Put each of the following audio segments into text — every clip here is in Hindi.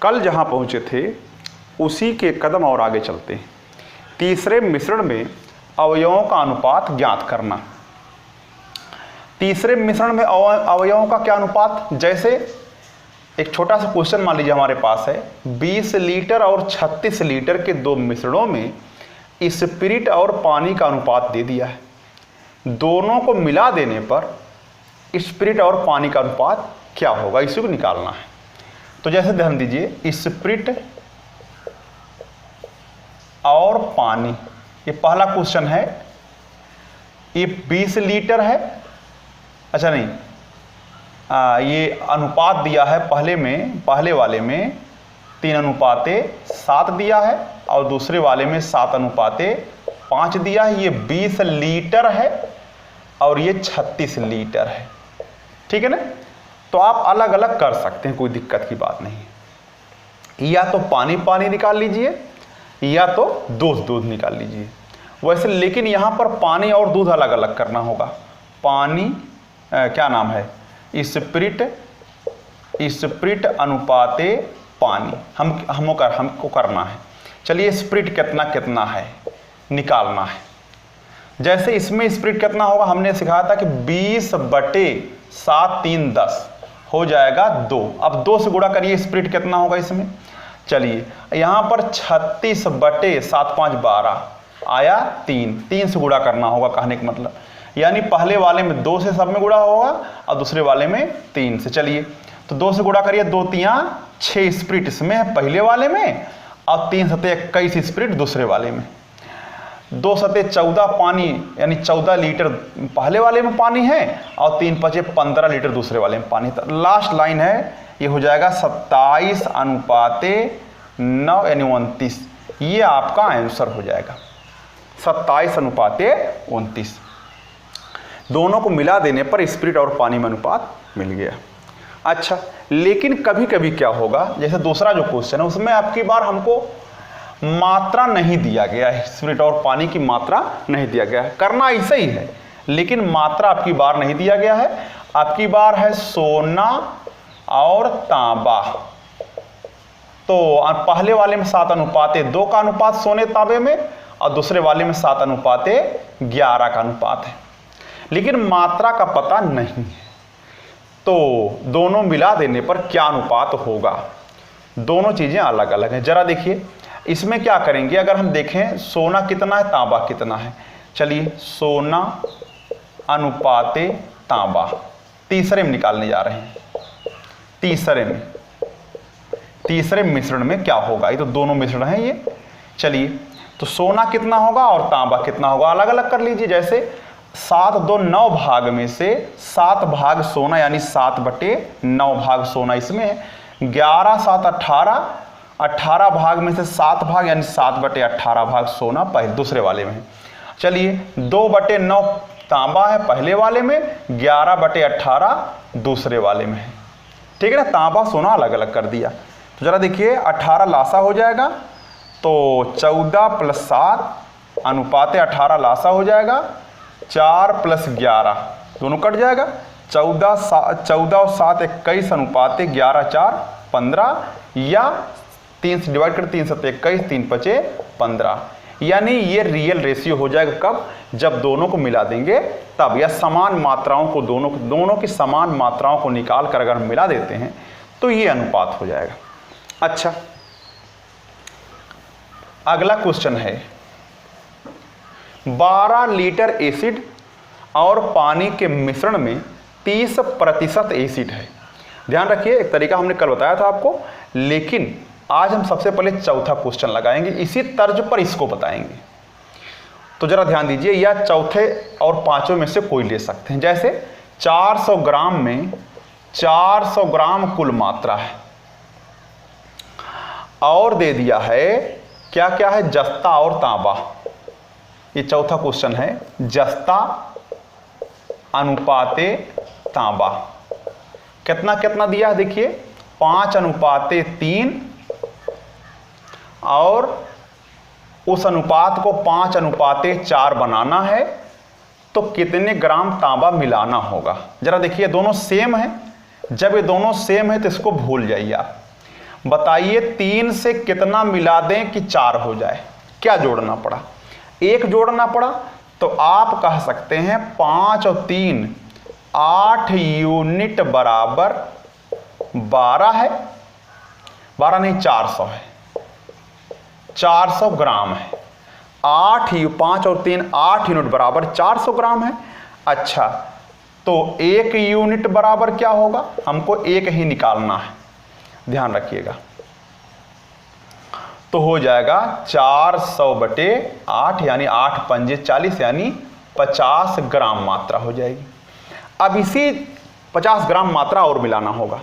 कल जहाँ पहुँचे थे उसी के कदम और आगे चलते हैं। तीसरे मिश्रण में अवयवों का अनुपात ज्ञात करना। तीसरे मिश्रण में अवयवों का क्या अनुपात, जैसे एक छोटा सा क्वेश्चन मान लीजिए हमारे पास है, 20 लीटर और 36 लीटर के दो मिश्रणों में स्पिरिट और पानी का अनुपात दे दिया है। दोनों को मिला देने पर स्पिरिट और पानी का अनुपात क्या होगा, इसी को निकालना है। तो जैसे ध्यान दीजिए, स्पिरिट और पानी, ये पहला क्वेश्चन है। ये 20 लीटर है, अच्छा नहीं, ये अनुपात दिया है पहले वाले में 3:7 दिया है और दूसरे वाले में 7:5 दिया है। ये 20 लीटर है और ये 36 लीटर है, ठीक है ना। तो आप अलग अलग कर सकते हैं, कोई दिक्कत की बात नहीं। या तो पानी पानी निकाल लीजिए या तो दूध दूध निकाल लीजिए वैसे, लेकिन यहाँ पर पानी और दूध अलग अलग करना होगा। पानी क्या नाम है, स्पिरिट अनुपाते पानी हमको करना है। चलिए स्पिरिट कितना कितना है निकालना है। जैसे इसमें स्पिरिट कितना होगा, हमने सिखाया था कि 20/7 3 10 हो जाएगा 2। अब 2 से गुणा करिए, स्पिरिट कितना होगा इसमें। चलिए यहाँ पर 36/7 5 12 आया 3 से गुणा करना होगा, कहने का मतलब यानी पहले वाले में 2 से सब में गुणा होगा और दूसरे वाले में 3 से। चलिए तो 2 से गुणा करिए, 2 3 6 स्पिरिट इसमें है पहले वाले में और 3 7 21 स्पिरिट दूसरे वाले में। 2 7 14 पानी यानी 14 लीटर पहले वाले में पानी है और 3 5 15 लीटर दूसरे वाले में पानी। लास्ट लाइन है, ये हो जाएगा 27:9 यानी 29। ये आपका आंसर हो जाएगा 27:29। दोनों को मिला देने पर स्पिरिट और पानी में अनुपात मिल गया। अच्छा, लेकिन कभी कभी क्या होगा, जैसे दूसरा जो क्वेश्चन है उसमें आपकी बार हमको मात्रा नहीं दिया गया है, स्पिरिट और पानी की मात्रा नहीं दिया गया है। करना ऐसा ही है लेकिन मात्रा आपकी बार नहीं दिया गया है। आपकी बार है सोना और तांबा। तो पहले वाले में 7:2 का अनुपात सोने तांबे में और दूसरे वाले में 7:11 का अनुपात है, लेकिन मात्रा का पता नहीं है। तो दोनों मिला देने पर क्या अनुपात होगा, दोनों चीजें अलग अलग हैं। जरा देखिए इसमें क्या करेंगे, अगर हम देखें सोना कितना है तांबा कितना है। चलिए सोना अनुपाते तांबा तीसरे में निकालने जा रहे हैं। तीसरे मिश्रण में क्या होगा, ये तो दोनों मिश्रण हैं ये। चलिए तो सोना कितना होगा और तांबा कितना होगा, अलग अलग कर लीजिए। जैसे 7 2 9 भाग में से 7 भाग सोना यानी 7/9 भाग सोना इसमें है। 11 7 18 भाग में से 7 भाग यानी 7/18 भाग सोना दूसरे वाले में है। चलिए 2/9 तांबा है पहले वाले में, 11/18 दूसरे वाले में है, ठीक है ना। तांबा सोना अलग अलग कर दिया। तो जरा देखिए 18 लासा हो जाएगा, तो 14 + 7 अनुपाते 18 लासा हो जाएगा। 4 + 11 दोनों कट जाएगा। 14 और 7 21 अनुपाते 11 4 15 या 3 से डिवाइड कर 3 7 21 3 5 15 यानी ये रियल रेशियो हो जाएगा कब, जब दोनों को मिला देंगे तब, या समान मात्राओं को दोनों की समान मात्राओं को निकाल कर अगर मिला देते हैं तो ये अनुपात हो जाएगा। अच्छा, अगला क्वेश्चन है 12 लीटर एसिड और पानी के मिश्रण में 30% एसिड है। ध्यान रखिए, एक तरीका हमने कल बताया था आपको, लेकिन आज हम सबसे पहले चौथा क्वेश्चन लगाएंगे, इसी तर्ज पर इसको बताएंगे। तो जरा ध्यान दीजिए, या चौथे और पांचों में से कोई ले सकते हैं। जैसे 400 ग्राम में 400 ग्राम कुल मात्रा है और दे दिया है क्या क्या है, जस्ता और तांबा। ये चौथा क्वेश्चन है, जस्ता अनुपाते तांबा कितना कितना दिया है, देखिए 5:3 और उस अनुपात को 5:4 बनाना है तो कितने ग्राम तांबा मिलाना होगा। जरा देखिए दोनों सेम है, जब ये दोनों सेम है तो इसको भूल जाइए आप। बताइए 3 से कितना मिला दें कि 4 हो जाए? क्या जोड़ना पड़ा? 1 जोड़ना पड़ा। तो आप कह सकते हैं 5 और 3 8 यूनिट बराबर 12 है, 12 नहीं 400 है, 400 ग्राम है। 5 और 3 8 यूनिट बराबर 400 ग्राम है। अच्छा, तो 1 यूनिट बराबर क्या होगा? हमको 1 ही निकालना है, ध्यान रखिएगा। तो हो जाएगा 400/8 यानी 8 पंजे 40 यानी 50 ग्राम मात्रा हो जाएगी। अब इसी 50 ग्राम मात्रा और मिलाना होगा,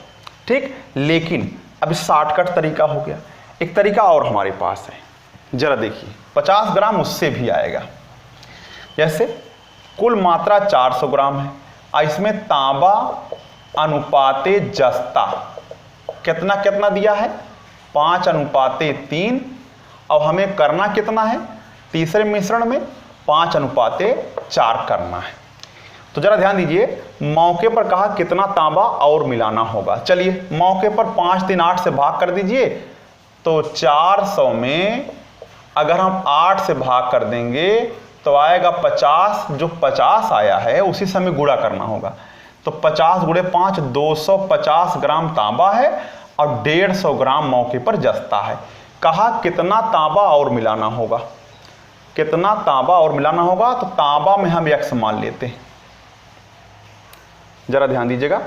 ठीक। लेकिन अब शॉर्टकट तरीका हो गया। एक तरीका और हमारे पास है, जरा देखिए। 50 ग्राम उससे भी आएगा। जैसे कुल मात्रा 400 ग्राम है और इसमें तांबा अनुपाते जस्ता कितना कितना दिया है? 5:3। और हमें करना कितना है? तीसरे मिश्रण में 5:4 करना है। तो जरा ध्यान दीजिए, मौके पर कहा कितना तांबा और मिलाना होगा। चलिए मौके पर 5 3 8 से भाग कर दीजिए। तो 400 में अगर हम 8 से भाग कर देंगे तो आएगा 50। जो 50 आया है उसी से हमें गुणा करना होगा। तो 50 × 5 250 ग्राम तांबा है और 150 ग्राम मौके पर जस्ता है। कहा कितना तांबा और मिलाना होगा? कितना तांबा और मिलाना होगा? तो तांबा में हम x मान लेते हैं। जरा ध्यान दीजिएगा,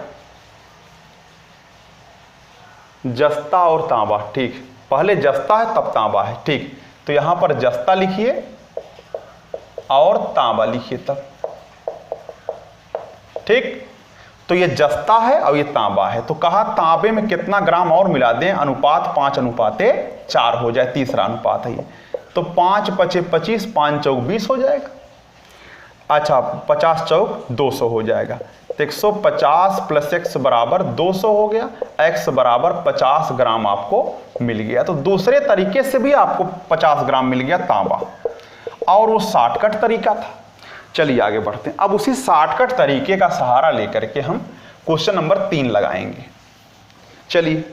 जस्ता और तांबा, ठीक। पहले जस्ता है तब तांबा है, ठीक। तो यहां पर जस्ता लिखिए और तांबा लिखिए तब, ठीक। तो ये जस्ता है और ये तांबा है। तो कहा तांबे में कितना ग्राम और मिला दें? अनुपात 5:4 हो जाए, तीसरा अनुपात है ये। तो 5 × 5 = 25, 5 × 4 = 20 हो जाएगा। अच्छा, 50 × 4 = 200 हो जाएगा। तो 150 + x बराबर 200 हो गया। x बराबर 50 ग्राम आपको मिल गया। तो दूसरे तरीके से भी आपको 50 ग्राम मिल गया तांबा, और वो शॉर्टकट तरीका था। चलिए आगे बढ़ते हैं। अब उसी शॉर्टकट तरीके का सहारा लेकर के हम क्वेश्चन नंबर 3 लगाएंगे। चलिए,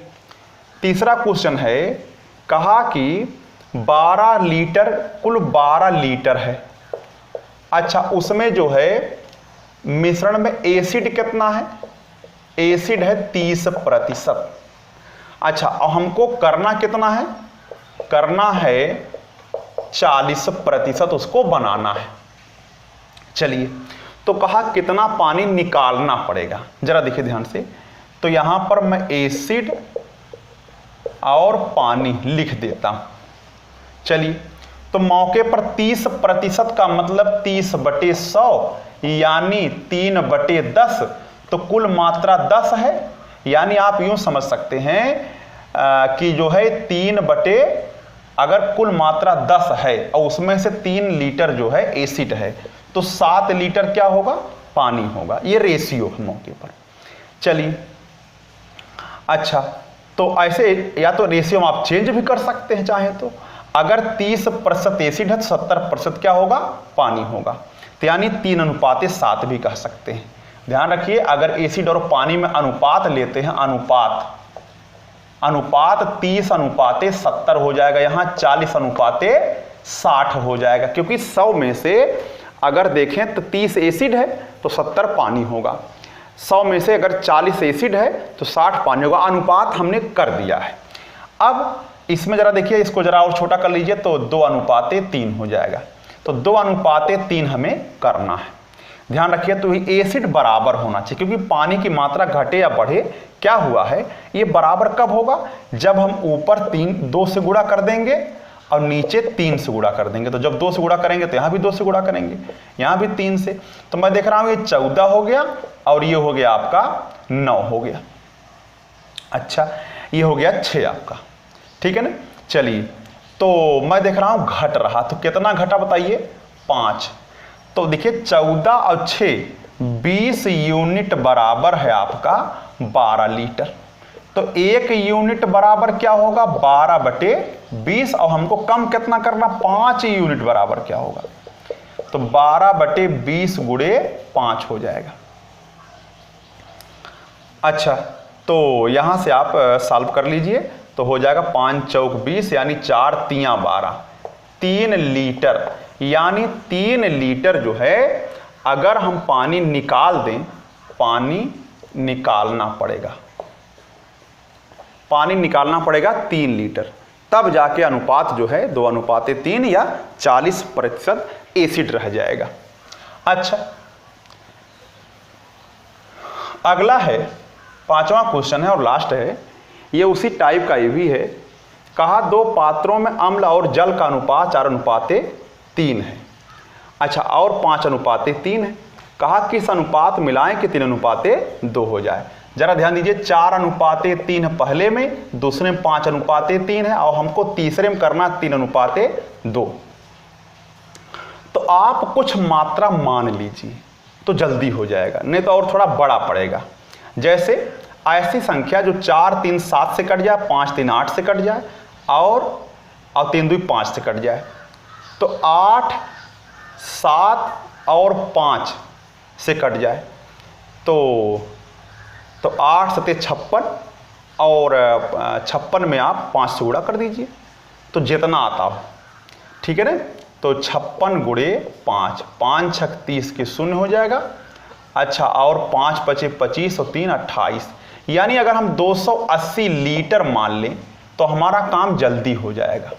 तीसरा क्वेश्चन है, कहा कि 12 लीटर, कुल 12 लीटर है। अच्छा, उसमें जो है मिश्रण में एसिड कितना है? एसिड है 30%। अच्छा, और हमको करना कितना है? करना है 40%, उसको बनाना है। चलिए, तो कहा कितना पानी निकालना पड़ेगा? जरा देखिए ध्यान से। तो यहां पर मैं एसिड और पानी लिख देता हूं। चलिए, तो मौके पर 30% का मतलब 30/100 यानी 3/10। तो कुल मात्रा 10 है। यानी आप यूं समझ सकते हैं कि जो है 3 अगर कुल मात्रा 10 है और उसमें से 3 लीटर जो है एसिड है, तो 7 लीटर क्या होगा? पानी होगा। ये रेशियो है मौके पर। चलिए, अच्छा, तो ऐसे या तो रेशियो आप चेंज भी कर सकते हैं चाहे तो। अगर 30% एसिड है तो 70% क्या होगा? पानी होगा। तो यानी 3:7 भी कह सकते हैं। ध्यान रखिए, अगर एसिड और पानी में अनुपात लेते हैं, अनुपात 30:70 हो जाएगा। यहाँ 40:60 हो जाएगा, क्योंकि 100 में से अगर देखें तो 30 एसिड है तो 70 पानी होगा। 100 में से अगर 40 एसिड है तो 60 पानी होगा। अनुपात हमने कर दिया है। अब इसमें जरा देखिए, इसको जरा और छोटा कर लीजिए तो 2:3 हो जाएगा। तो 2:3 हमें करना है। ध्यान रखिए, तो एसिड बराबर होना चाहिए, क्योंकि पानी की मात्रा घटे या बढ़े, क्या हुआ है, ये बराबर कब होगा? जब हम ऊपर 2 से गुणा कर देंगे और नीचे 3 से गुणा कर देंगे। तो जब 2 से गुणा करेंगे तो यहाँ भी 2 से गुणा करेंगे, यहाँ भी 3 से। तो मैं देख रहा हूँ ये 14 हो गया और ये हो गया आपका 9 हो गया। अच्छा, ये हो गया 6 आपका, ठीक है ना। चलिए, तो मैं देख रहा हूँ घट रहा, तो कितना घटा बताइए? 5। तो देखिए 14 और 6 20 यूनिट बराबर है आपका 12 लीटर। तो 1 यूनिट बराबर क्या होगा? 12/20। और हमको कम कितना करना? 5 यूनिट बराबर क्या होगा? तो 12/20 × 5 हो जाएगा। अच्छा, तो यहां से आप सॉल्व कर लीजिए। तो तो हो जाएगा 5 चौक 20 यानी 4 तियां 12, 3 लीटर। यानी 3 लीटर जो है अगर हम पानी निकाल दें, पानी निकालना पड़ेगा, पानी निकालना पड़ेगा 3 लीटर, तब जाके अनुपात जो है 2:3 या 40% एसिड रह जाएगा। अच्छा, अगला है 5वां क्वेश्चन है और लास्ट है, ये उसी टाइप का ये भी है। कहा 2 पात्रों में अम्ल और जल का अनुपात 4:3 है। अच्छा, और 5:3 है। कहा किस अनुपात मिलाएं कि 3:2 हो जाए। जरा ध्यान दीजिए, 4:3 पहले में, दूसरे में 5:3 है और हमको तीसरे में करना 3:2। तो आप कुछ मात्रा मान लीजिए तो जल्दी हो जाएगा, नहीं तो और थोड़ा बड़ा पड़ेगा। जैसे ऐसी संख्या जो 4 3 7 से कट जाए, 5 3 8 से कट जाए और 3 2 5 से कट जाए, तो 8 7 और 5 से कट जाए तो 8 7 56 और 56 में आप 5 से गुणा कर दीजिए तो जितना आता हो, ठीक है ना। तो 56 गुणे 5, 5 6 30 के 0 हो जाएगा। अच्छा, और 5 5 25 और 3 28, यानी अगर हम 280 लीटर मान लें तो हमारा काम जल्दी हो जाएगा।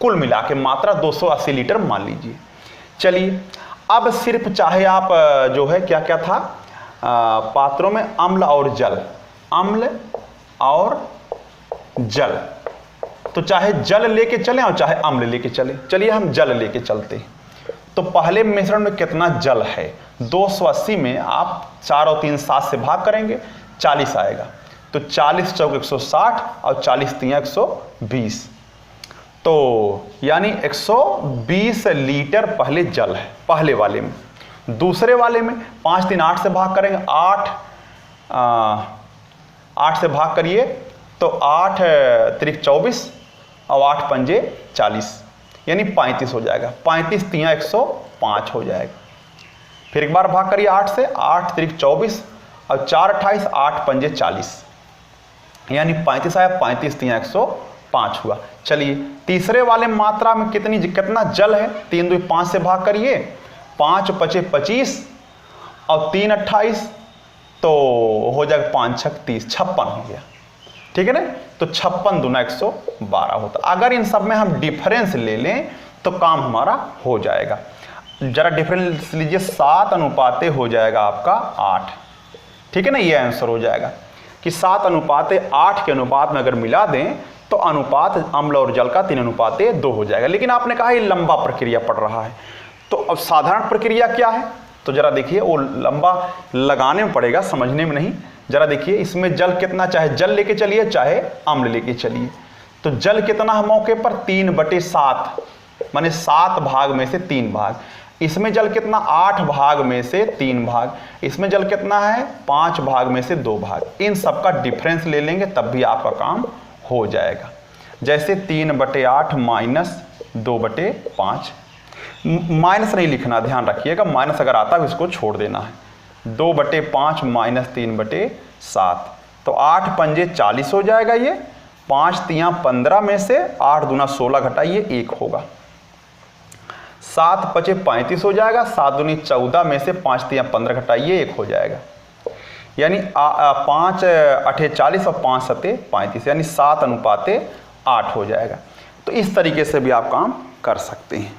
कुल मिला के मात्रा 280 लीटर मान लीजिए। चलिए, अब सिर्फ चाहे आप जो है क्या क्या था, पात्रों में अम्ल और जल, अम्ल और जल, तो चाहे जल लेके चलें और चाहे अम्ल लेके चलें। चलिए हम जल लेके चलते हैं। तो पहले मिश्रण में कितना जल है, 280 में आप 4 और 3 7 से भाग करेंगे, 40 आएगा। तो 40 चौक 160 और 40 तियां 120, तो यानी 120 लीटर पहले जल है पहले वाले में। दूसरे वाले में 5 3 8 से भाग करेंगे, 8 से भाग करिए तो 8 3 24 और 8 पंजे 40, यानी 35 हो जाएगा। 35 तियां 105 हो जाएगा। फिर एक बार भाग करिए 8 से, 8 3 24 और 4 28, 8 पंजे 40, यानी 35 आया, 35 तियां 105 हुआ। चलिए तीसरे वाले मात्रा में कितना जल है, 3 2 5 से भाग करिए, 5 5 25 और 3 28, तो हो जाएगा 5 6 30, 56 हो गया, ठीक है ना। तो 56 दूना 112 होता। अगर इन सब में हम डिफरेंस ले लें तो काम हमारा हो जाएगा। जरा डिफरेंस लीजिए, 7:8 हो जाएगा आपका 8, ठीक है ना। ये आंसर हो जाएगा कि 7:8 के अनुपात में अगर मिला दें तो अनुपात अम्ल और जल का 3:2 हो जाएगा। लेकिन आपने कहा ये लंबा प्रक्रिया पड़ रहा है, तो अब साधारण प्रक्रिया क्या है, तो जरा देखिए, वो लंबा लगाने में पड़ेगा, समझने में नहीं। जरा देखिए, इसमें जल कितना, चाहे जल लेके चलिए चाहे अम्ल लेके चलिए। तो जल कितना है मौके पर, 3/7, माने 7 भाग में से 3 भाग। इसमें जल कितना, 8 भाग में से 3 भाग। इसमें जल कितना है, 5 भाग में से 2 भाग। इन सब का डिफरेंस ले लेंगे तब भी आपका काम हो जाएगा। जैसे 3/8 माइनस 2/5, माइनस नहीं लिखना, ध्यान रखिएगा, माइनस अगर आता है इसको छोड़ देना है। 2/5 माइनस 3/7, तो 8 पंजे 40 हो जाएगा। ये 5 तियां 15 में से 8 दूना 16 घटाइए 1 होगा। 7 5 35 हो जाएगा, 7 दूनी 14 में से 5 तियां 15 घटाइए 1 हो जाएगा, यानी 5 8 40 और 5 7 35, यानी 7:8 हो जाएगा। तो इस तरीके से भी आप काम कर सकते हैं।